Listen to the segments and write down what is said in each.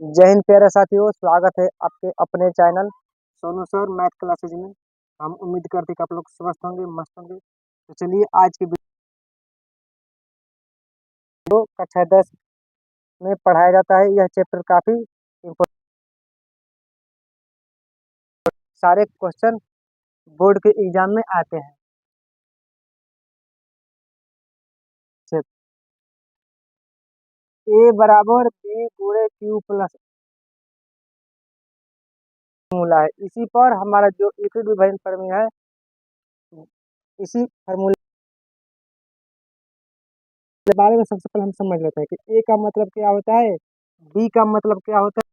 जय हिंद प्यारे साथियों, स्वागत है आपके अपने channel Sonu sir math classes में। हम उम्मीद करते हैं कि आप लोग स्वस्थ होंगे, मस्त होंगे। तो चलिए आज की वीडियो कक्षा 10 में पढ़ाया जाता है। यह चैप्टर काफी इम्पोर्टेंट, सारे क्वेश्चन बोर्ड के एग्जाम में आते हैं। ए बराबर बी गुणे क्यू प्लस फॉर्मूला है। इसी पर हमारा जो यूक्लिड विभाजन प्रमेय है, इसी फॉर्मूले के बारे में सबसे पहले हम समझ लेते हैं कि ए का मतलब क्या होता है, बी का मतलब क्या होता है।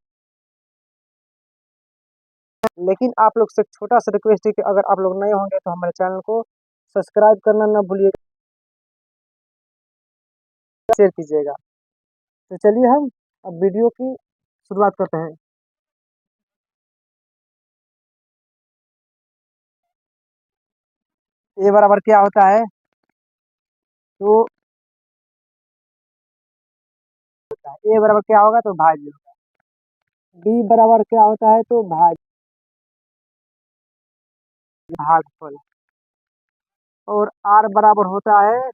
लेकिन आप लोग से एक छोटा सा रिक्वेस्ट है कि अगर आप लोग नए होंगे तो हमारे चैनल को सब्सक्राइब करना ना भूलिएगा, शेयर कीजिएगा। तो चलिए हम अब वीडियो की शुरुआत करते हैं। ए बराबर क्या होता है, तो ए बराबर क्या होगा, तो भाज्य होगा। बी बराबर क्या होता है, तो भागफल। और आर बराबर होता है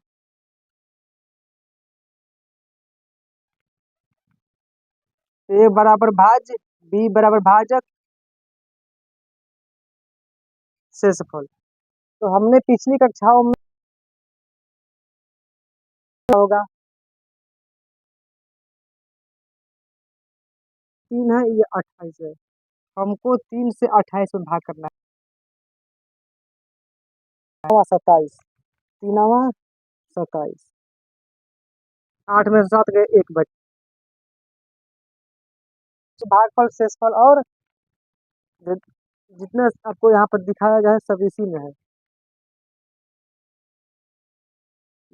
ए बराबर भाज्य, बी बराबर भाजक, शेषफल। तो हमने पिछली कक्षाओं में क्या होगा, 3 है, ये 28 है। हमको 3 से 28 में भाग करना है। 27, 3 27, 8 में से 7 गए, 1 बच। तो भागफल, शेषफल और जितना आपको यहाँ पर दिखाया गया है सब इसी में है।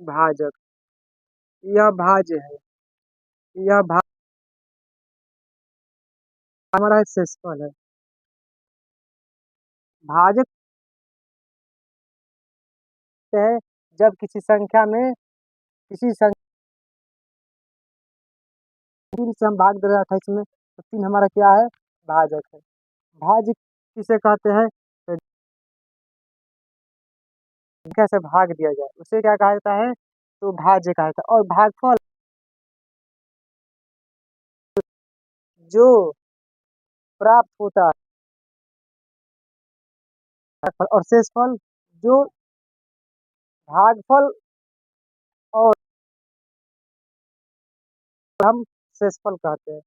भाजक, यह भाज्य है, यह हमारा शेषफल है। भाजक है जब किसी संख्या में किसी संख्या 3 से हम भाग दे रहे हैं 28 में, तो 3 हमारा क्या है, भाजक है। भाज्य किसे कहते हैं, तो संख्या से भाग दिया जाए उसे क्या कहा जाता है, तो भाज्य कहा जाता है। और भागफल जो प्राप्त होता है, भागफल और शेषफल जो भागफल और हम शेषफल कहते हैं।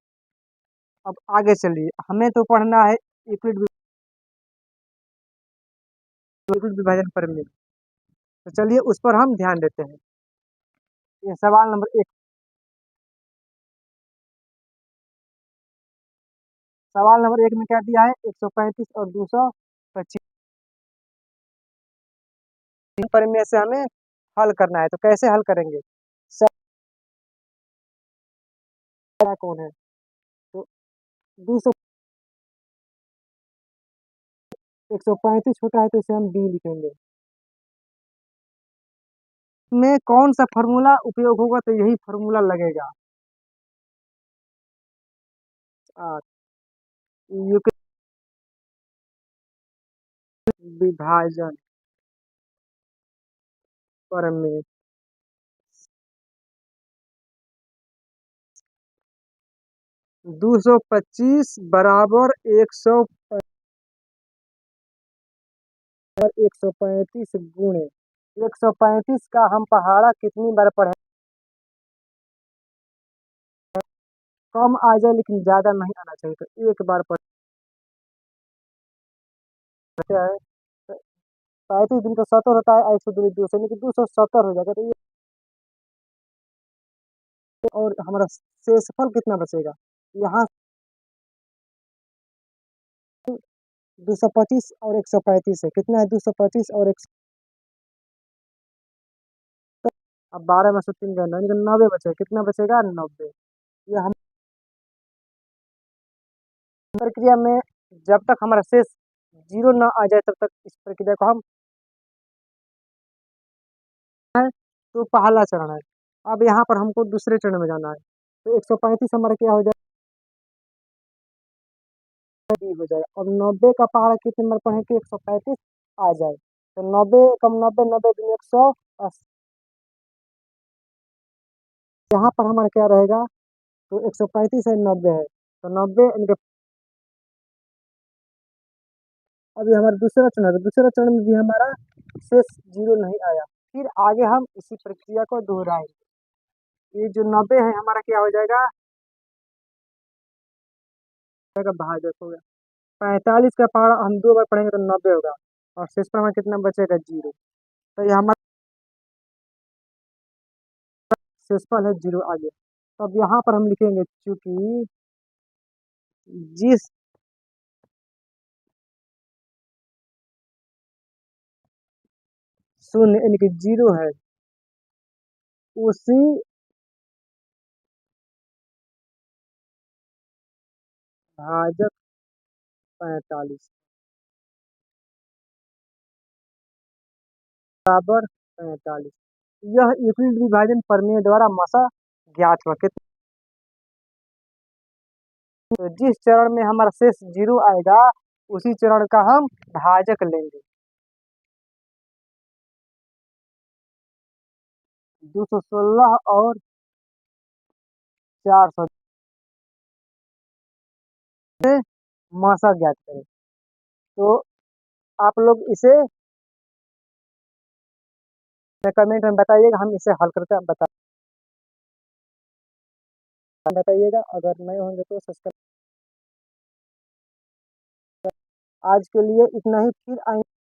अब आगे चलिए, हमें तो पढ़ना है यूक्लिड विभाजन प्रमेय। तो चलिए उस पर हम ध्यान देते हैं। ये सवाल नंबर 1, सवाल नंबर 1 में क्या दिया है, 135 और 225 प्रमेय से हमें हल करना है। तो कैसे हल करेंगे, कौन है, तो 200 135 छोटा है तो इसे हम डी लिखेंगे। में कौन सा फॉर्मूला उपयोग होगा, तो यही फॉर्मूला लगेगा, यूक्लिड विभाजन प्रमेय। 225 बराबर 135 गुणे 135 का हम पहाड़ा कितनी बार पढ़े, कम आ जाए लेकिन ज्यादा नहीं आना चाहिए, तो एक बार पढ़ते हैं। 35 दिन का 70 होता है, 100 दूनी 200, लेकिन 270 हो जाएगा। तो ये और हमारा शेषफल कितना बचेगा, यहाँ 225 और 135 है, कितना है, 225 और 100। अब 12 में से 3 गए, 90 बचेगा, कितना बचेगा, 90। ये हम प्रक्रिया में जब तक हमारा शेष 0 ना आ जाए तब तक इस प्रक्रिया को हम है, तो पहला चरण है। अब यहाँ पर हमको दूसरे चरण में जाना है। तो 135 हमारा क्या हो जाएगा, भी हो जाए। अब 90 का पहाड़ा कितने नंबर पर है कि 135 आ जाए। तो 90 कम 90 90 दूनी 180, यहाँ पर हमारा क्या रहेगा, तो 135 है 90 है, तो 90 इनके। अभी हमारा दूसरा चरण है, दूसरा चरण में भी हमारा शेष जीरो नहीं आया। फिर आगे हम इसी प्रक्रिया को दोहराएंगे। ये जो 90 है हमारा क्या हो जाएगा, भाजक हो गया। 45 का पहाड़ा हम 2 बार पढ़ेंगे तो 90 होगा, और शेष पर हमारा कितना बचेगा, जीरो। तो ये हमारा शेषफल है जीरो आगे। तो अब यहाँ पर हम लिखेंगे चूंकि जिस शून्य यानी कि जीरो है, उसी भाजक 45 बराबर 45। यह यूक्लिड विभाजन प्रमेय द्वारा मसा ज्ञात हुआ। तो जिस चरण में हमारा शेष जीरो आएगा, उसी चरण का हम भाजक लेंगे। 216 और 400 से मासा ज्ञात करें। तो आप लोग इसे कमेंट में बताइएगा, हम इसे हल करके बताइएगा। अगर नए होंगे तो सब्सक्राइब। आज के लिए इतना ही, फिर आएंगे।